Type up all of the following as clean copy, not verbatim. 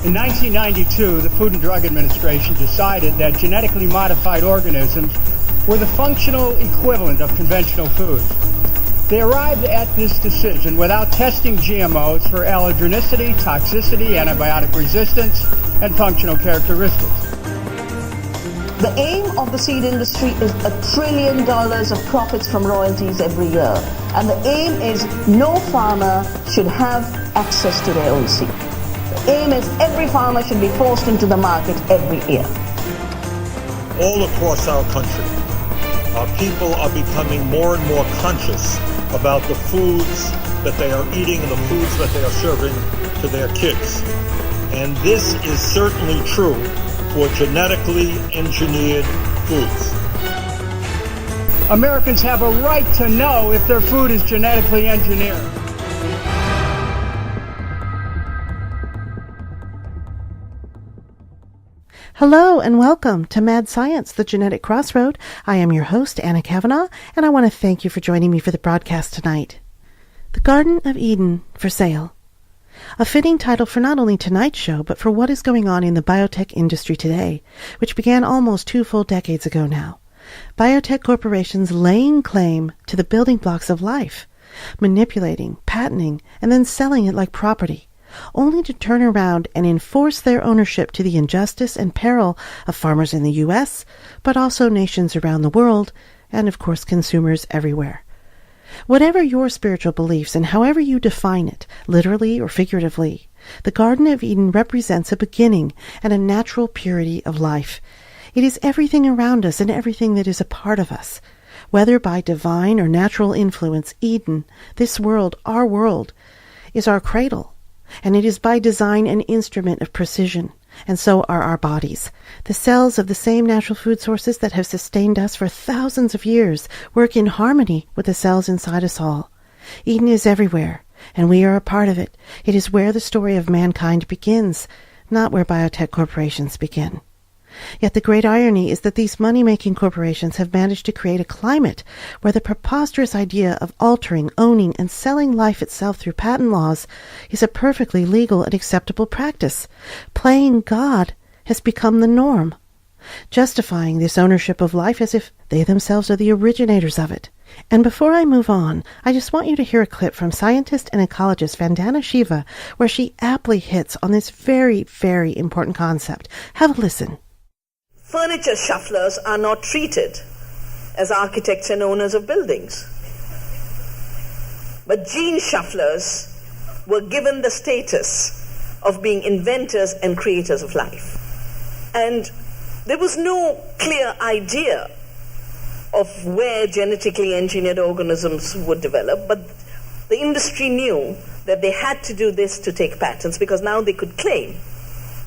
In 1992, the Food and Drug Administration decided that genetically modified organisms were the functional equivalent of conventional foods. They arrived at this decision without testing GMOs for allergenicity, toxicity, antibiotic resistance, and functional characteristics. The aim of the seed industry is $1 trillion of profits from royalties every year. And the aim is no farmer should have access to their own seed. The aim is every farmer should be forced into the market every year. All across our country, our people are becoming more and more conscious about the foods that they are eating and the foods that they are serving to their kids. And this is certainly true for genetically engineered foods. Americans have a right to know if their food is genetically engineered. Hello and welcome to Mad Science, the Genetic Crossroad. I am your host, Anna Kavanaugh, and I want to thank you for joining me for the broadcast tonight. The Garden of Eden for sale. A fitting title for not only tonight's show, but for what is going on in the biotech industry today, which began almost 2 full decades ago now. Biotech corporations laying claim to the building blocks of life, manipulating, patenting, and then selling it like property, only to turn around and enforce their ownership to the injustice and peril of farmers in the U.S., but also nations around the world, and of course consumers everywhere. Whatever your spiritual beliefs and however you define it, literally or figuratively, the Garden of Eden represents a beginning and a natural purity of life. It is everything around us and everything that is a part of us. Whether by divine or natural influence, Eden, this world, our world, is our cradle. And it is by design an instrument of precision, and so are our bodies. The cells of the same natural food sources that have sustained us for thousands of years work in harmony with the cells inside us all. Eden is everywhere, and we are a part of it. It is where the story of mankind begins, not where biotech corporations begin. Yet the great irony is that these money-making corporations have managed to create a climate where the preposterous idea of altering, owning, and selling life itself through patent laws is a perfectly legal and acceptable practice. Playing God has become the norm, justifying this ownership of life as if they themselves are the originators of it. And before I move on, I just want you to hear a clip from scientist and ecologist Vandana Shiva, where she aptly hits on this very, very important concept. Have a listen. Furniture shufflers are not treated as architects and owners of buildings. But gene shufflers were given the status of being inventors and creators of life. And there was no clear idea of where genetically engineered organisms would develop, but the industry knew that they had to do this to take patents because now they could claim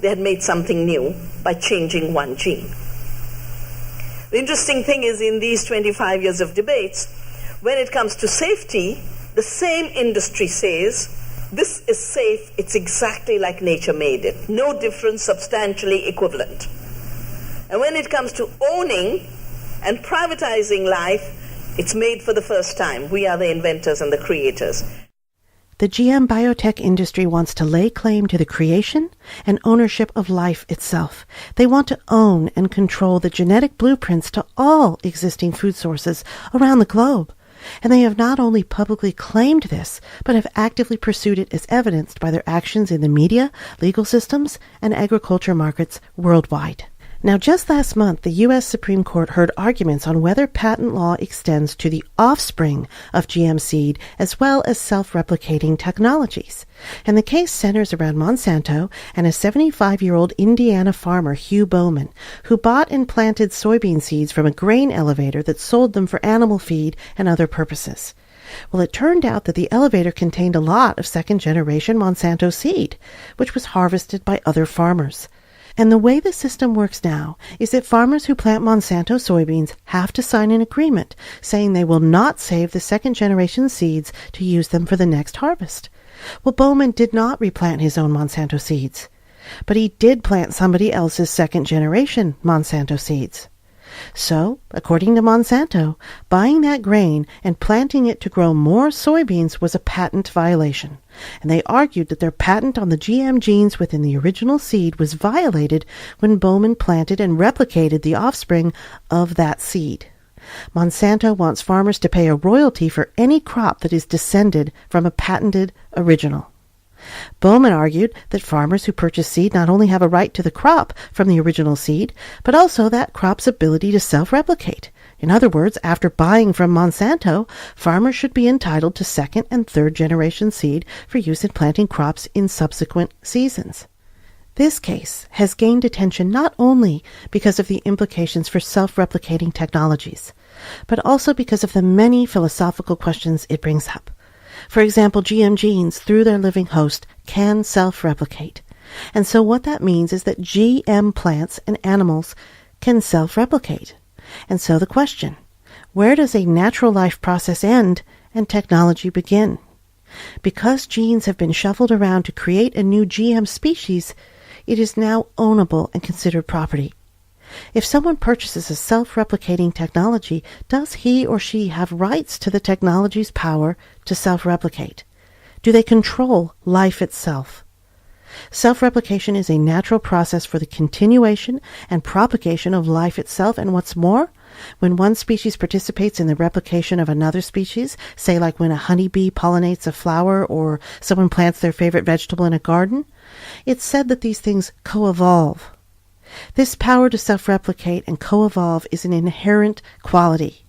they had made something new by changing one gene. The interesting thing is, in these 25 years of debates, when it comes to safety, the same industry says, this is safe, it's exactly like nature made it. No difference, substantially equivalent. And when it comes to owning and privatizing life, it's made for the first time. We are the inventors and the creators. The GM biotech industry wants to lay claim to the creation and ownership of life itself. They want to own and control the genetic blueprints to all existing food sources around the globe. And they have not only publicly claimed this, but have actively pursued it as evidenced by their actions in the media, legal systems, and agriculture markets worldwide. Now, just last month, the U.S. Supreme Court heard arguments on whether patent law extends to the offspring of GM seed as well as self-replicating technologies. And the case centers around Monsanto and a 75-year-old Indiana farmer, Hugh Bowman, who bought and planted soybean seeds from a grain elevator that sold them for animal feed and other purposes. Well, it turned out that the elevator contained a lot of second-generation Monsanto seed, which was harvested by other farmers. And the way the system works now is that farmers who plant Monsanto soybeans have to sign an agreement saying they will not save the second-generation seeds to use them for the next harvest. Well, Bowman did not replant his own Monsanto seeds, but he did plant somebody else's second-generation Monsanto seeds. So, according to Monsanto, buying that grain and planting it to grow more soybeans was a patent violation, and they argued that their patent on the GM genes within the original seed was violated when Bowman planted and replicated the offspring of that seed. Monsanto wants farmers to pay a royalty for any crop that is descended from a patented original. Bowman argued that farmers who purchase seed not only have a right to the crop from the original seed, but also that crop's ability to self-replicate. In other words, after buying from Monsanto, farmers should be entitled to second and third generation seed for use in planting crops in subsequent seasons. This case has gained attention not only because of the implications for self-replicating technologies, but also because of the many philosophical questions it brings up. For example, GM genes, through their living host, can self-replicate. And so what that means is that GM plants and animals can self-replicate. And so the question, where does a natural life process end and technology begin? Because genes have been shuffled around to create a new GM species, it is now ownable and considered property. If someone purchases a self-replicating technology, does he or she have rights to the technology's power to self-replicate? Do they control life itself? Self-replication is a natural process for the continuation and propagation of life itself, and what's more, when one species participates in the replication of another species, say like when a honeybee pollinates a flower or someone plants their favorite vegetable in a garden, it's said that these things co-evolve. This power to self-replicate and co-evolve is an inherent quality.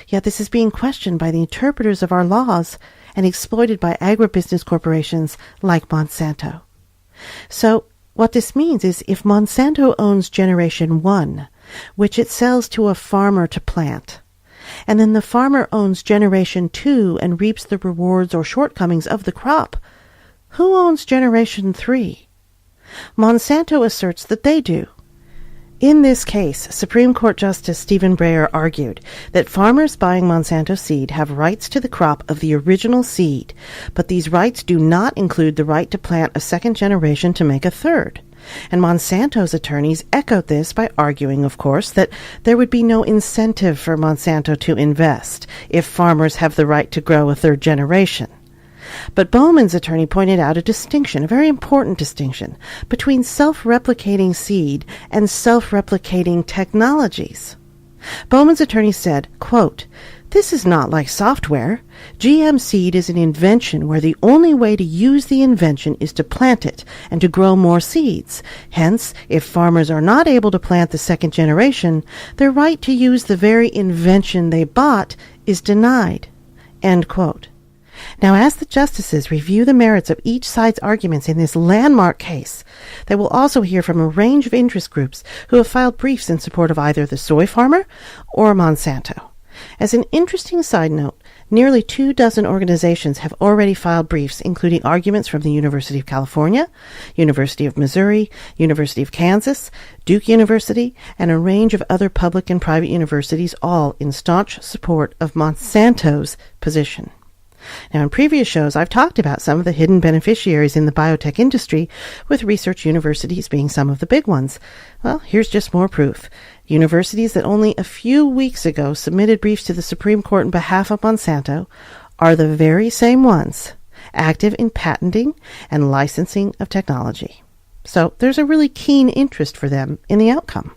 Yet this is being questioned by the interpreters of our laws and exploited by agribusiness corporations like Monsanto. So what this means is if Monsanto owns Generation 1, which it sells to a farmer to plant, and then the farmer owns Generation 2 and reaps the rewards or shortcomings of the crop, who owns Generation 3? Monsanto asserts that they do. In this case, Supreme Court Justice Stephen Breyer argued that farmers buying Monsanto seed have rights to the crop of the original seed, but these rights do not include the right to plant a second generation to make a third. And Monsanto's attorneys echoed this by arguing, of course, that there would be no incentive for Monsanto to invest if farmers have the right to grow a third generation. But Bowman's attorney pointed out a distinction, a very important distinction, between self-replicating seed and self-replicating technologies. Bowman's attorney said, quote, "This is not like software. GM seed is an invention where the only way to use the invention is to plant it and to grow more seeds. Hence, if farmers are not able to plant the second generation, their right to use the very invention they bought is denied." End quote. Now, as the justices review the merits of each side's arguments in this landmark case, they will also hear from a range of interest groups who have filed briefs in support of either the soy farmer or Monsanto. As an interesting side note, nearly 24 organizations have already filed briefs, including arguments from the University of California, University of Missouri, University of Kansas, Duke University, and a range of other public and private universities, all in staunch support of Monsanto's position. Now, in previous shows, I've talked about some of the hidden beneficiaries in the biotech industry, with research universities being some of the big ones. Well, here's just more proof. Universities that only a few weeks ago submitted briefs to the Supreme Court on behalf of Monsanto are the very same ones active in patenting and licensing of technology. So there's a really keen interest for them in the outcome.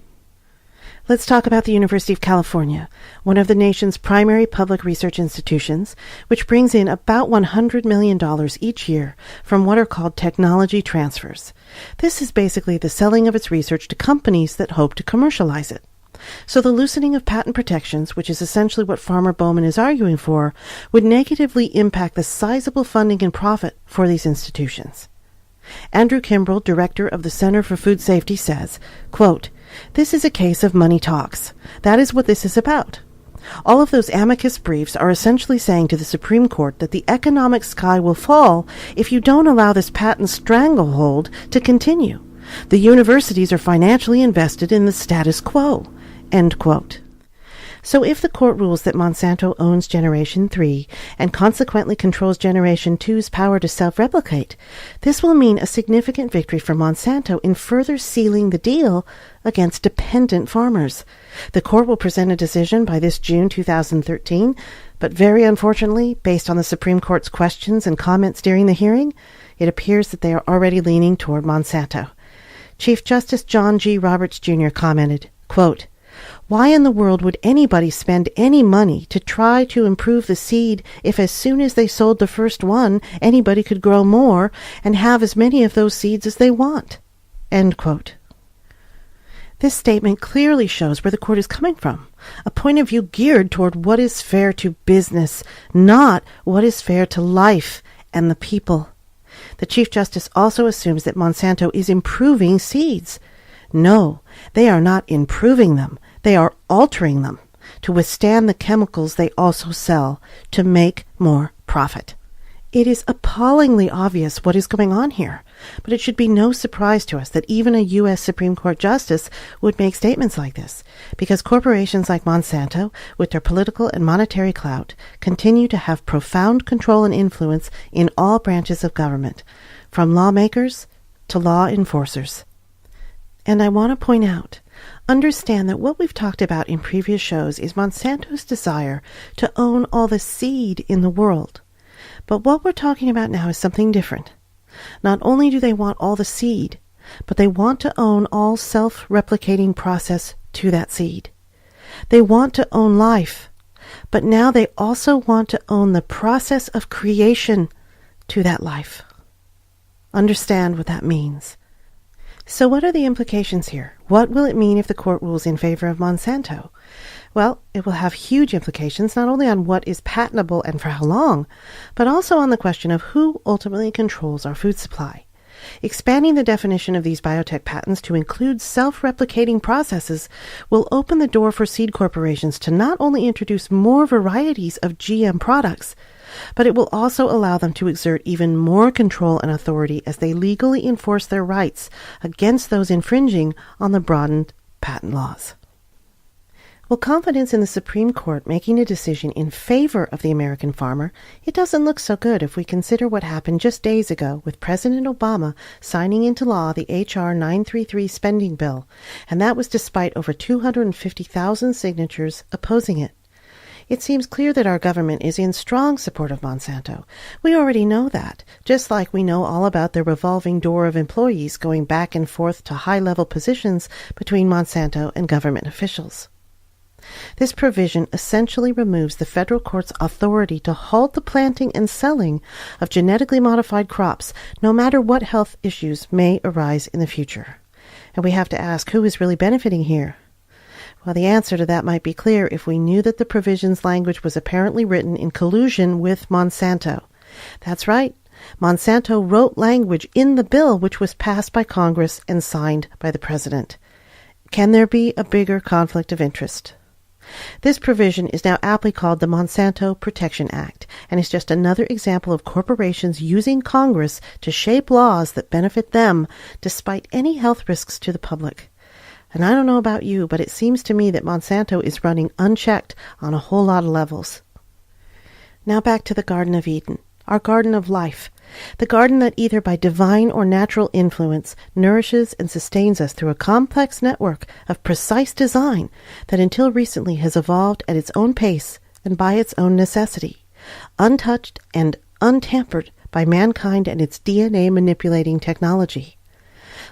Let's talk about the University of California, one of the nation's primary public research institutions, which brings in about $100 million each year from what are called technology transfers. This is basically the selling of its research to companies that hope to commercialize it. So the loosening of patent protections, which is essentially what Farmer Bowman is arguing for, would negatively impact the sizable funding and profit for these institutions. Andrew Kimbrell, director of the Center for Food Safety, says, quote, "This is a case of money talks. That is what this is about. All of those amicus briefs are essentially saying to the Supreme Court that the economic sky will fall if you don't allow this patent stranglehold to continue. The universities are financially invested in the status quo." End quote. So if the court rules that Monsanto owns Generation 3 and consequently controls Generation 2's power to self-replicate, this will mean a significant victory for Monsanto in further sealing the deal against dependent farmers. The court will present a decision by this June 2013, but very unfortunately, based on the Supreme Court's questions and comments during the hearing, it appears that they are already leaning toward Monsanto. Chief Justice John G. Roberts Jr. commented, quote, "Why in the world would anybody spend any money to try to improve the seed if as soon as they sold the first one, anybody could grow more and have as many of those seeds as they want?" End quote. This statement clearly shows where the court is coming from, a point of view geared toward what is fair to business, not what is fair to life and the people. The Chief Justice also assumes that Monsanto is improving seeds. No, they are not improving them. They are altering them to withstand the chemicals they also sell to make more profit. It is appallingly obvious what is going on here, but it should be no surprise to us that even a U.S. Supreme Court justice would make statements like this, because corporations like Monsanto, with their political and monetary clout, continue to have profound control and influence in all branches of government, from lawmakers to law enforcers. And I want to point out, understand that what we've talked about in previous shows is Monsanto's desire to own all the seed in the world. But what we're talking about now is something different. Not only do they want all the seed, but they want to own all self-replicating process to that seed. They want to own life, but now they also want to own the process of creation to that life. Understand what that means. So what are the implications here? What will it mean if the court rules in favor of Monsanto? Well, it will have huge implications not only on what is patentable and for how long, but also on the question of who ultimately controls our food supply. Expanding the definition of these biotech patents to include self-replicating processes will open the door for seed corporations to not only introduce more varieties of GM products, but it will also allow them to exert even more control and authority as they legally enforce their rights against those infringing on the broadened patent laws. Well, confidence in the Supreme Court making a decision in favor of the American farmer, it doesn't look so good if we consider what happened just days ago with President Obama signing into law the H.R. 933 spending bill, and that was despite over 250,000 signatures opposing it. It seems clear that our government is in strong support of Monsanto. We already know that, just like we know all about the revolving door of employees going back and forth to high-level positions between Monsanto and government officials. This provision essentially removes the federal court's authority to halt the planting and selling of genetically modified crops, no matter what health issues may arise in the future. And we have to ask, who is really benefiting here? Well, the answer to that might be clear if we knew that the provision's language was apparently written in collusion with Monsanto. That's right. Monsanto wrote language in the bill which was passed by Congress and signed by the President. Can there be a bigger conflict of interest? This provision is now aptly called the Monsanto Protection Act, and is just another example of corporations using Congress to shape laws that benefit them despite any health risks to the public. And I don't know about you, but it seems to me that Monsanto is running unchecked on a whole lot of levels. Now back to the Garden of Eden, our garden of life, the garden that either by divine or natural influence nourishes and sustains us through a complex network of precise design that until recently has evolved at its own pace and by its own necessity, untouched and untampered by mankind and its DNA manipulating technology.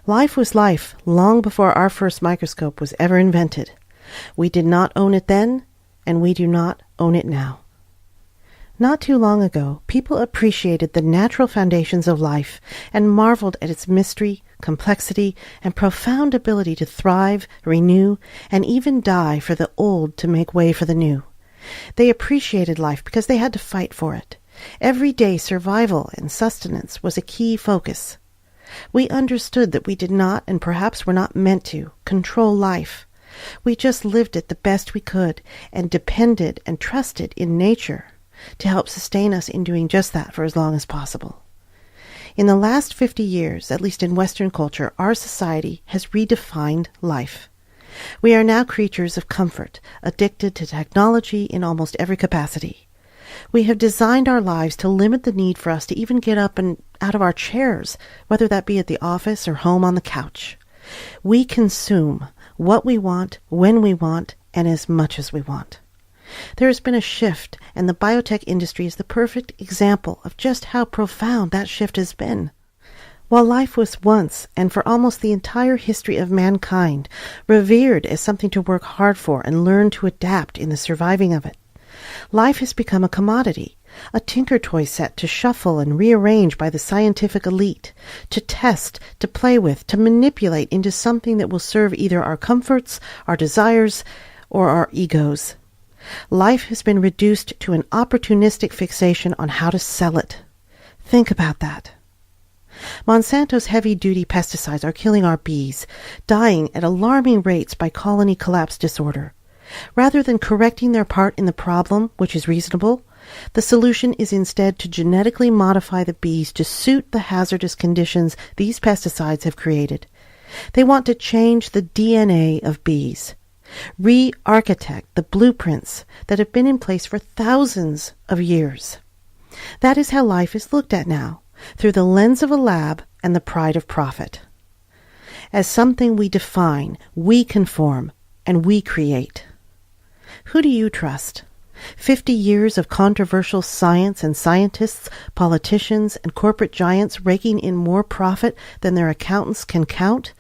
Life was life long before our first microscope was ever invented. We did not own it then, and we do not own it now. Not too long ago, people appreciated the natural foundations of life and marveled at its mystery, complexity, and profound ability to thrive, renew, and even die for the old to make way for the new. They appreciated life because they had to fight for it. Everyday survival and sustenance was a key focus. We understood that we did not, and perhaps were not meant to, control life. We just lived it the best we could and depended and trusted in nature to help sustain us in doing just that for as long as possible. In the last 50 years, at least in Western culture, our society has redefined life. We are now creatures of comfort, addicted to technology in almost every capacity. We have designed our lives to limit the need for us to even get up and out of our chairs, whether that be at the office or home on the couch. We consume what we want, when we want, and as much as we want. There has been a shift, and the biotech industry is the perfect example of just how profound that shift has been. While life was once, and for almost the entire history of mankind, revered as something to work hard for and learn to adapt in the surviving of it, life has become a commodity, a tinker toy set to shuffle and rearrange by the scientific elite, to test, to play with, to manipulate into something that will serve either our comforts, our desires, or our egos. Life has been reduced to an opportunistic fixation on how to sell it. Think about that. Monsanto's heavy-duty pesticides are killing our bees, dying at alarming rates by colony collapse disorder. Rather than correcting their part in the problem, which is reasonable, the solution is instead to genetically modify the bees to suit the hazardous conditions these pesticides have created. They want to change the DNA of bees, re-architect the blueprints that have been in place for thousands of years. That is how life is looked at now, through the lens of a lab and the pride of profit. As something we define, we conform, and we create. Who do you trust? 50 years of controversial science and scientists, politicians, and corporate giants raking in more profit than their accountants can count?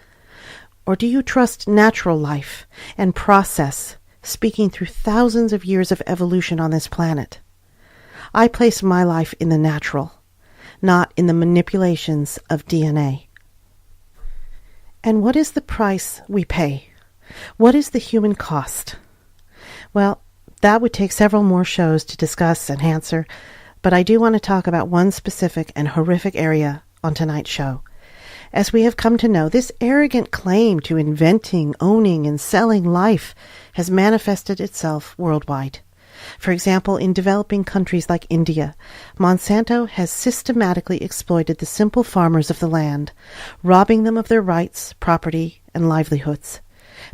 Or do you trust natural life and process, speaking through thousands of years of evolution on this planet? I place my life in the natural, not in the manipulations of DNA. And what is the price we pay? What is the human cost? Well, that would take several more shows to discuss and answer, but I do want to talk about one specific and horrific area on tonight's show. As we have come to know, this arrogant claim to inventing, owning, and selling life has manifested itself worldwide. For example, in developing countries like India, Monsanto has systematically exploited the simple farmers of the land, robbing them of their rights, property, and livelihoods.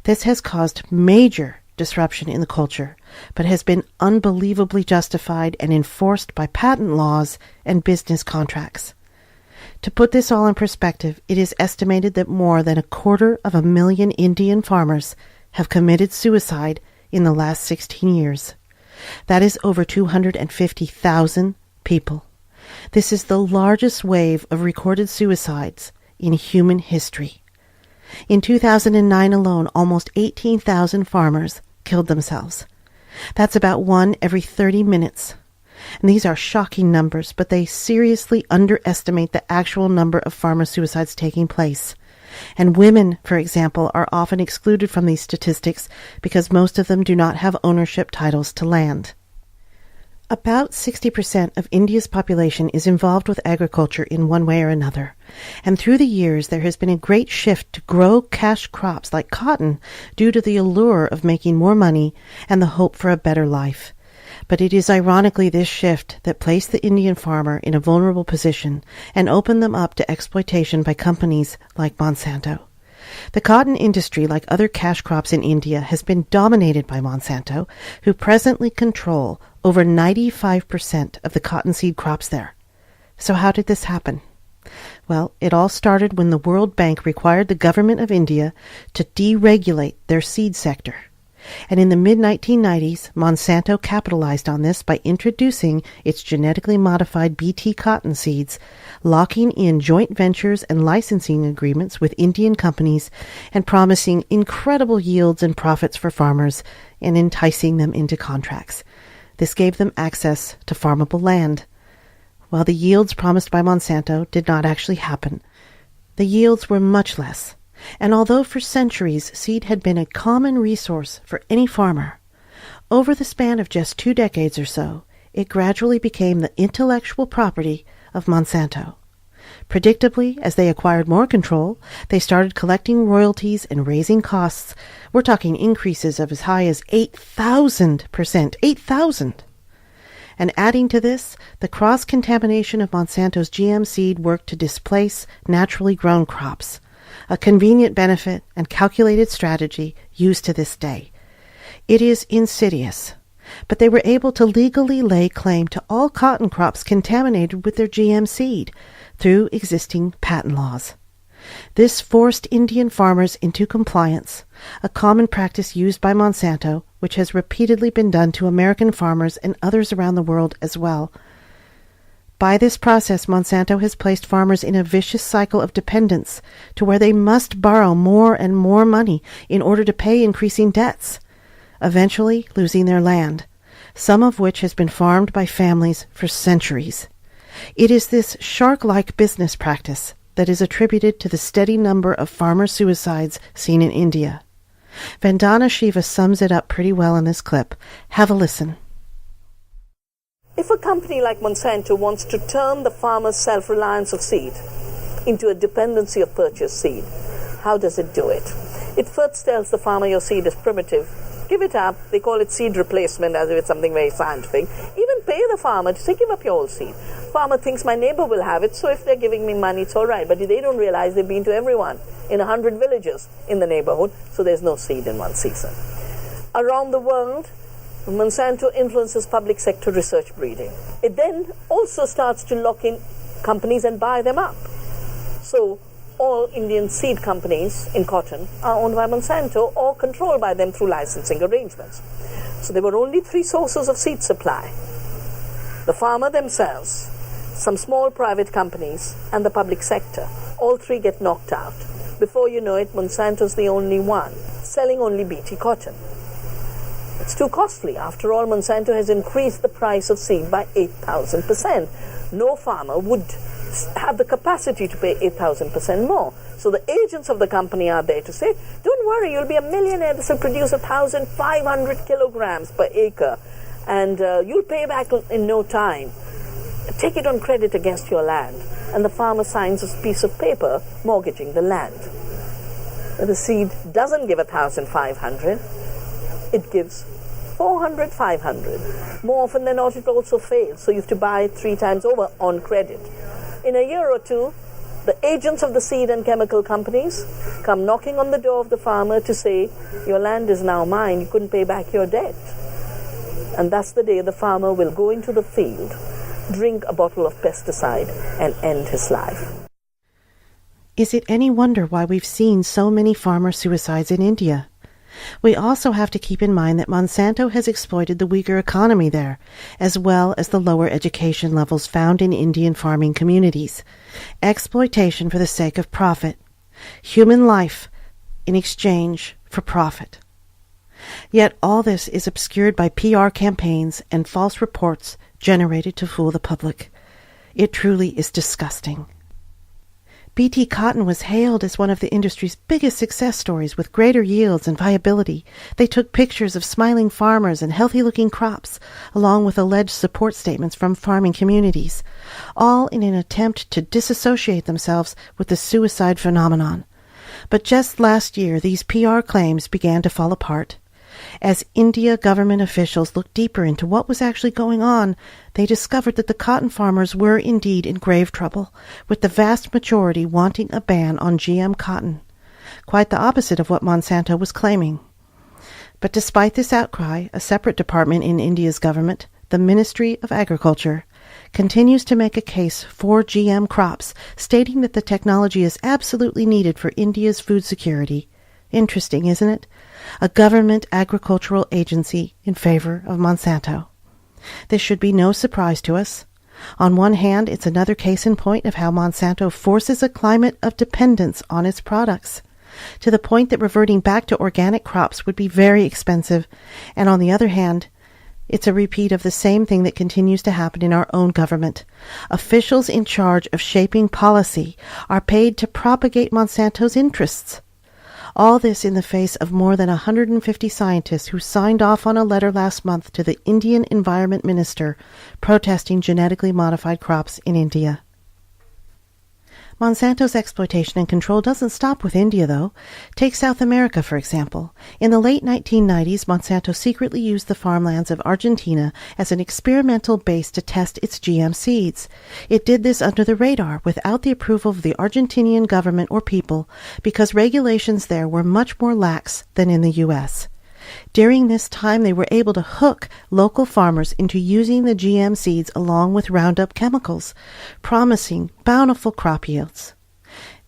This has caused major disruption in the culture, but has been unbelievably justified and enforced by patent laws and business contracts. To put this all in perspective, it is estimated that more than 250,000 Indian farmers have committed suicide in the last 16 years. That is over 250,000 people. This is the largest wave of recorded suicides in human history. In 2009 alone, almost 18,000 farmers killed themselves. That's about one every 30 minutes. And these are shocking numbers, but they seriously underestimate the actual number of farmer suicides taking place. And women, for example, are often excluded from these statistics because most of them do not have ownership titles to land. About 60% of India's population is involved with agriculture in one way or another, and through the years there has been a great shift to grow cash crops like cotton due to the allure of making more money and the hope for a better life. But it is ironically this shift that placed the Indian farmer in a vulnerable position and opened them up to exploitation by companies like Monsanto. The cotton industry, like other cash crops in India, has been dominated by Monsanto, who presently control over 95% of the cottonseed crops there. So how did this happen? Well, it all started when the World Bank required the government of India to deregulate their seed sector. And in the mid-1990s, Monsanto capitalized on this by introducing its genetically modified Bt cotton seeds, locking in joint ventures and licensing agreements with Indian companies, and promising incredible yields and profits for farmers and enticing them into contracts. This gave them access to farmable land. While the yields promised by Monsanto did not actually happen, the yields were much less. And although for centuries seed had been a common resource for any farmer, over the span of just 2 decades or so, it gradually became the intellectual property of Monsanto. Predictably, as they acquired more control, they started collecting royalties and raising costs. We're talking increases of as high as 8,000%. 8,000! And adding to this, the cross-contamination of Monsanto's GM seed worked to displace naturally grown crops. a convenient benefit and calculated strategy used to this day. It is insidious, but they were able to legally lay claim to all cotton crops contaminated with their GM seed through existing patent laws. This forced Indian farmers into compliance, a common practice used by Monsanto, which has repeatedly been done to American farmers and others around the world as well. By this process, Monsanto has placed farmers in a vicious cycle of dependence to where they must borrow more and more money in order to pay increasing debts, eventually losing their land, some of which has been farmed by families for centuries. It is this shark-like business practice that is attributed to the steady number of farmer suicides seen in India. Vandana Shiva sums it up pretty well in this clip. Have a listen. If a company like Monsanto wants to turn the farmer's self-reliance of seed into a dependency of purchased seed, how does it do it? It first tells the farmer your seed is primitive. Give it up. They call it seed replacement as if it's something very scientific. Even pay the farmer to say, give up your old seed. Farmer thinks my neighbor will have it, so if they're giving me money, it's all right. But they don't realize they've been to everyone in 100 villages in the neighborhood, so there's no seed in one season. Around the world, Monsanto influences public sector research breeding. It then also starts to lock in companies and buy them up. So all Indian seed companies in cotton are owned by Monsanto or controlled by them through licensing arrangements. So there were only three sources of seed supply: the farmer themselves, some small private companies, and the public sector. All three get knocked out. Before you know it, Monsanto's the only one selling only BT cotton. It's too costly. After all, Monsanto has increased the price of seed by 8,000%. No farmer would have the capacity to pay 8,000% more. So the agents of the company are there to say, don't worry, you'll be a millionaire. This will produce 1,500 kilograms per acre, and you'll pay back in no time. Take it on credit against your land. And the farmer signs a piece of paper mortgaging the land. But the seed doesn't give 1,500. It gives 400, 500. More often than not, it also fails. So you have to buy 3 times over on credit. In a year or two, the agents of the seed and chemical companies come knocking on the door of the farmer to say, your land is now mine, you couldn't pay back your debt. And that's the day the farmer will go into the field, drink a bottle of pesticide, and end his life. Is it any wonder why we've seen so many farmer suicides in India? We also have to keep in mind that Monsanto has exploited the weaker economy there, as well as the lower education levels found in Indian farming communities. Exploitation for the sake of profit. Human life in exchange for profit. Yet all this is obscured by PR campaigns and false reports generated to fool the public. It truly is disgusting. BT cotton was hailed as one of the industry's biggest success stories with greater yields and viability. They took pictures of smiling farmers and healthy-looking crops, along with alleged support statements from farming communities, all in an attempt to disassociate themselves with the suicide phenomenon. But just last year, these PR claims began to fall apart. As India government officials looked deeper into what was actually going on, they discovered that the cotton farmers were indeed in grave trouble, with the vast majority wanting a ban on GM cotton, quite the opposite of what Monsanto was claiming. But despite this outcry, a separate department in India's government, the Ministry of Agriculture, continues to make a case for GM crops, stating that the technology is absolutely needed for India's food security. Interesting, isn't it? A government agricultural agency in favor of Monsanto. This should be no surprise to us. On one hand, it's another case in point of how Monsanto forces a climate of dependence on its products, to the point that reverting back to organic crops would be very expensive, and on the other hand, it's a repeat of the same thing that continues to happen in our own government. Officials in charge of shaping policy are paid to propagate Monsanto's interests. All this in the face of more than 150 scientists who signed off on a letter last month to the Indian Environment Minister protesting genetically modified crops in India. Monsanto's exploitation and control doesn't stop with India, though. Take South America, for example. In the late 1990s, Monsanto secretly used the farmlands of Argentina as an experimental base to test its GM seeds. It did this under the radar, without the approval of the Argentinian government or people, because regulations there were much more lax than in the U.S. During this time, they were able to hook local farmers into using the GM seeds along with Roundup chemicals, promising bountiful crop yields.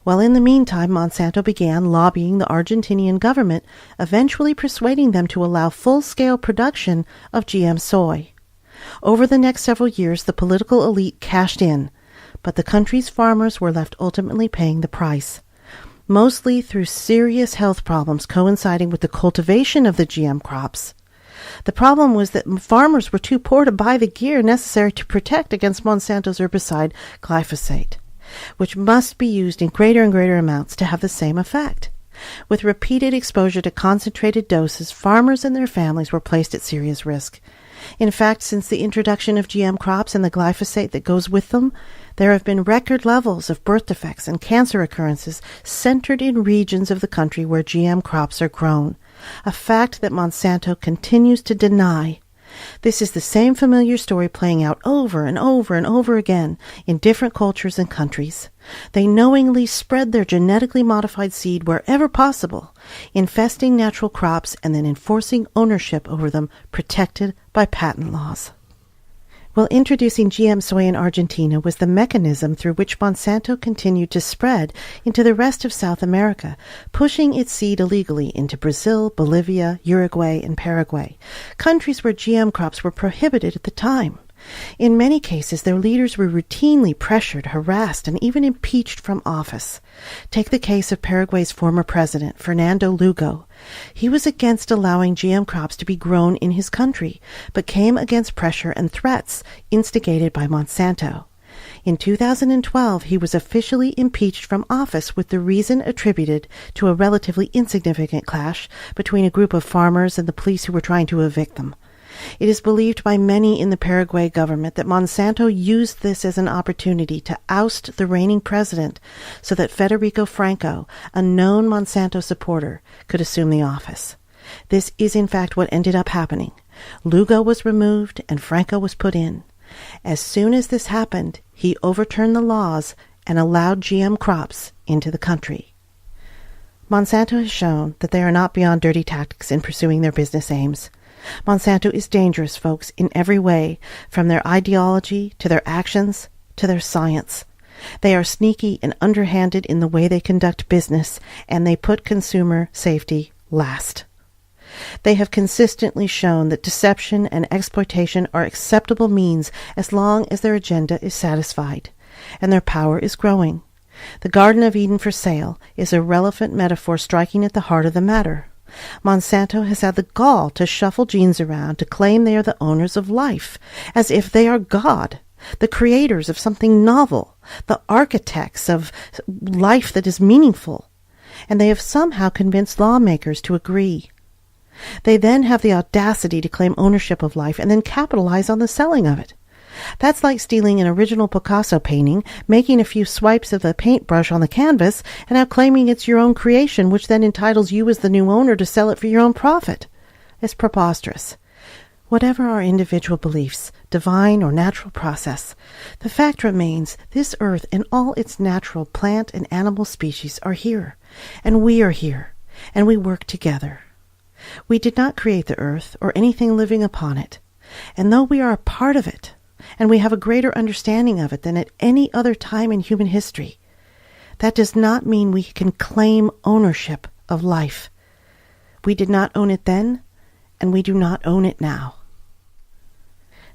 Well, in the meantime, Monsanto began lobbying the Argentinian government, eventually persuading them to allow full-scale production of GM soy. Over the next several years, the political elite cashed in, but the country's farmers were left ultimately paying the price, mostly through serious health problems coinciding with the cultivation of the GM crops. The problem was that farmers were too poor to buy the gear necessary to protect against Monsanto's herbicide glyphosate, which must be used in greater and greater amounts to have the same effect. With repeated exposure to concentrated doses, farmers and their families were placed at serious risk. In fact, since the introduction of GM crops and the glyphosate that goes with them, there have been record levels of birth defects and cancer occurrences centered in regions of the country where GM crops are grown, a fact that Monsanto continues to deny. This is the same familiar story playing out over and over and over again in different cultures and countries. They knowingly spread their genetically modified seed wherever possible, infesting natural crops and then enforcing ownership over them protected by patent laws. Well, introducing GM soy in Argentina was the mechanism through which Monsanto continued to spread into the rest of South America, pushing its seed illegally into Brazil, Bolivia, Uruguay, and Paraguay, countries where GM crops were prohibited at the time. In many cases, their leaders were routinely pressured, harassed, and even impeached from office. Take the case of Paraguay's former president, Fernando Lugo. He was against allowing GM crops to be grown in his country, but came against pressure and threats instigated by Monsanto. In 2012, he was officially impeached from office with the reason attributed to a relatively insignificant clash between a group of farmers and the police who were trying to evict them. It is believed by many in the Paraguay government that Monsanto used this as an opportunity to oust the reigning president so that Federico Franco, a known Monsanto supporter, could assume the office. This is in fact what ended up happening. Lugo was removed and Franco was put in. As soon as this happened, he overturned the laws and allowed GM crops into the country. Monsanto has shown that they are not beyond dirty tactics in pursuing their business aims. Monsanto is dangerous, folks, in every way, from their ideology to their actions to their science. They are sneaky and underhanded in the way they conduct business, and they put consumer safety last. They have consistently shown that deception and exploitation are acceptable means as long as their agenda is satisfied, and their power is growing. The Garden of Eden for sale is a relevant metaphor striking at the heart of the matter. Monsanto has had the gall to shuffle genes around to claim they are the owners of life, as if they are God, the creators of something novel, the architects of life that is meaningful, and they have somehow convinced lawmakers to agree. They then have the audacity to claim ownership of life and then capitalize on the selling of it. That's like stealing an original Picasso painting, making a few swipes of the paintbrush on the canvas, and now claiming it's your own creation, which then entitles you as the new owner to sell it for your own profit. It's preposterous. Whatever our individual beliefs, divine or natural process, the fact remains this earth and all its natural plant and animal species are here, and we are here, and we work together. We did not create the earth or anything living upon it, and though we are a part of it, and we have a greater understanding of it than at any other time in human history, that does not mean we can claim ownership of life. We did not own it then, and we do not own it now.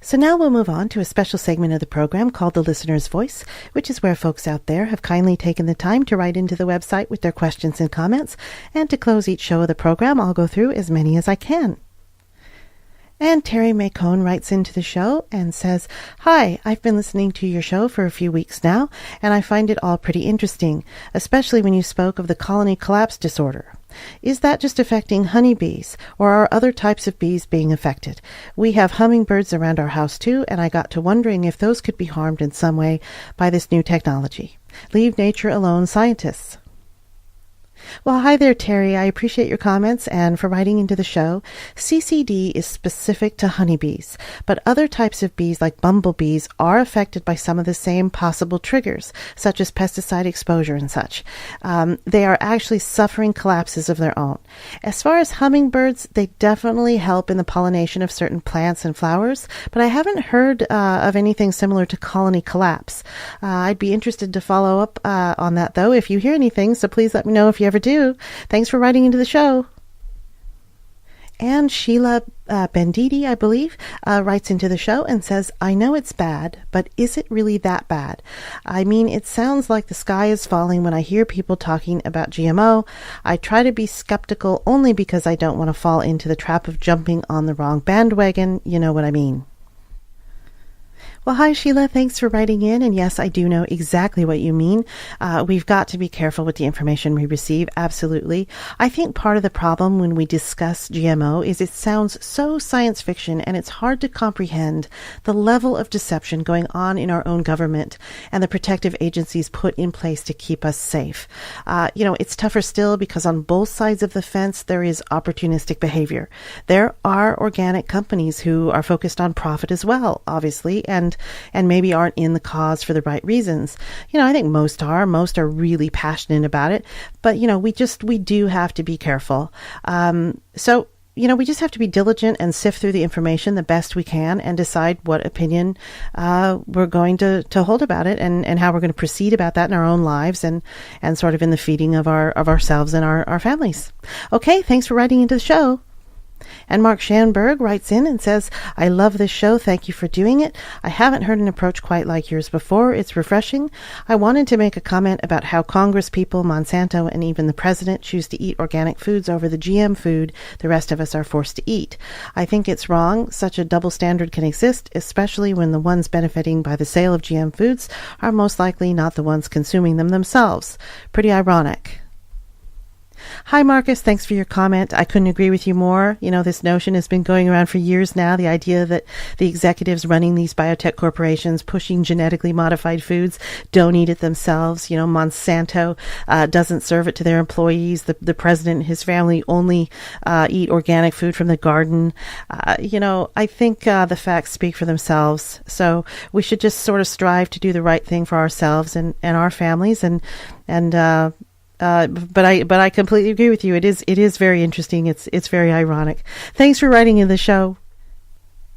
So now we'll move on to a special segment of the program called The Listener's Voice, which is where folks out there have kindly taken the time to write into the website with their questions and comments, and to close each show of the program, I'll go through as many as I can. And Terry Macone writes into the show and says, "Hi, I've been listening to your show for a few weeks now, and I find it all pretty interesting, especially when you spoke of the colony collapse disorder. Is that just affecting honeybees, or are other types of bees being affected? We have hummingbirds around our house too, and I got to wondering if those could be harmed in some way by this new technology." Leave nature alone, scientists. Well, hi there, Terry. I appreciate your comments and for writing into the show. CCD is specific to honeybees, but other types of bees like bumblebees are affected by some of the same possible triggers, such as pesticide exposure and such. They are actually suffering collapses of their own. As far as hummingbirds, they definitely help in the pollination of certain plants and flowers, but I haven't heard of anything similar to colony collapse. I'd be interested to follow up on that, though, if you hear anything, so please let me know if you ever do. Thanks for writing into the show. And Sheila Benditi, I believe, writes into the show and says, I know it's bad, but is it really that bad? I mean, it sounds like the sky is falling when I hear people talking about GMO. I try to be skeptical only because I don't want to fall into the trap of jumping on the wrong bandwagon. You know what I mean. Well, hi, Sheila. Thanks for writing in. And yes, I do know exactly what you mean. We've got to be careful with the information we receive. Absolutely. I think part of the problem when we discuss GMO is it sounds so science fiction, and it's hard to comprehend the level of deception going on in our own government and the protective agencies put in place to keep us safe. It's tougher still because on both sides of the fence, there is opportunistic behavior. There are organic companies who are focused on profit as well, obviously, and maybe aren't in the cause for the right reasons. I think most are really passionate about it, but we do have to be careful. We just have to be diligent and sift through the information the best we can and decide what opinion we're going to hold about it and how we're going to proceed about that in our own lives and sort of in the feeding of ourselves and our families. Okay, thanks for writing into the show. And Mark Schanberg writes in and says, I love this show. Thank you for doing it. I haven't heard an approach quite like yours before. It's refreshing. I wanted to make a comment about how Congress people, Monsanto, and even the president choose to eat organic foods over the GM food the rest of us are forced to eat. I think it's wrong. Such a double standard can exist, especially when the ones benefiting by the sale of GM foods are most likely not the ones consuming them themselves. Pretty ironic. Hi, Marcus. Thanks for your comment. I couldn't agree with you more. This notion has been going around for years now, the idea that the executives running these biotech corporations pushing genetically modified foods don't eat it themselves. Monsanto doesn't serve it to their employees. The president and his family only eat organic food from the garden. I think the facts speak for themselves. So we should just sort of strive to do the right thing for ourselves and our families but I completely agree with you. It is very interesting. It's very ironic. Thanks for writing in the show.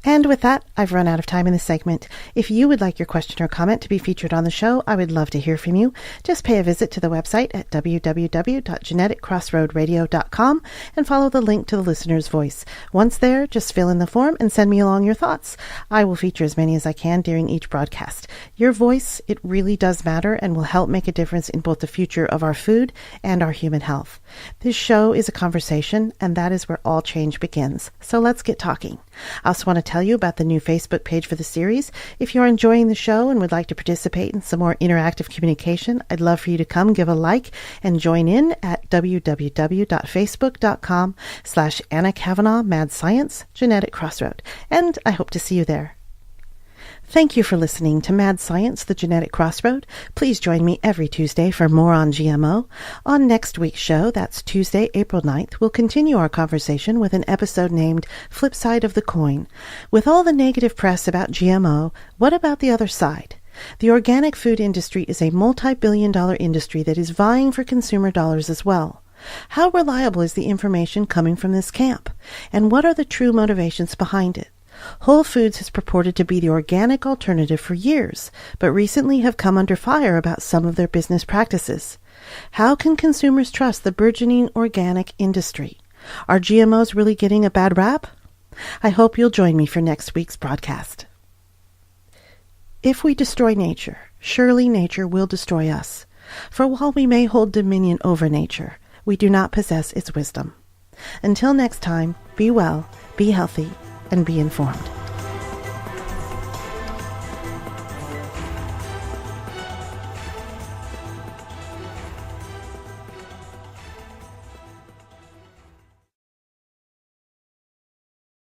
And with that, I've run out of time in this segment. If you would like your question or comment to be featured on the show, I would love to hear from you. Just pay a visit to the website at www.geneticcrossroadradio.com and follow the link to the listener's voice. Once there, just fill in the form and send me along your thoughts. I will feature as many as I can during each broadcast. Your voice, it really does matter and will help make a difference in both the future of our food and our human health. This show is a conversation, and that is where all change begins. So let's get talking. I also want to tell you about the new Facebook page for the series. If you're enjoying the show and would like to participate in some more interactive communication, I'd love for you to come give a like and join in at www.facebook.com/Anna Kavanaugh Mad Science Genetic Crossroad. And I hope to see you there. Thank you for listening to Mad Science, the Genetic Crossroad. Please join me every Tuesday for more on GMO. On next week's show, that's Tuesday, April 9th, we'll continue our conversation with an episode named Flip Side of the Coin. With all the negative press about GMO, what about the other side? The organic food industry is a multi-billion-dollar industry that is vying for consumer dollars as well. How reliable is the information coming from this camp? And what are the true motivations behind it? Whole Foods has purported to be the organic alternative for years, but recently have come under fire about some of their business practices. How can consumers trust the burgeoning organic industry? Are GMOs really getting a bad rap? I hope you'll join me for next week's broadcast. If we destroy nature, surely nature will destroy us. For while we may hold dominion over nature, we do not possess its wisdom. Until next time, be well, be healthy, and be informed.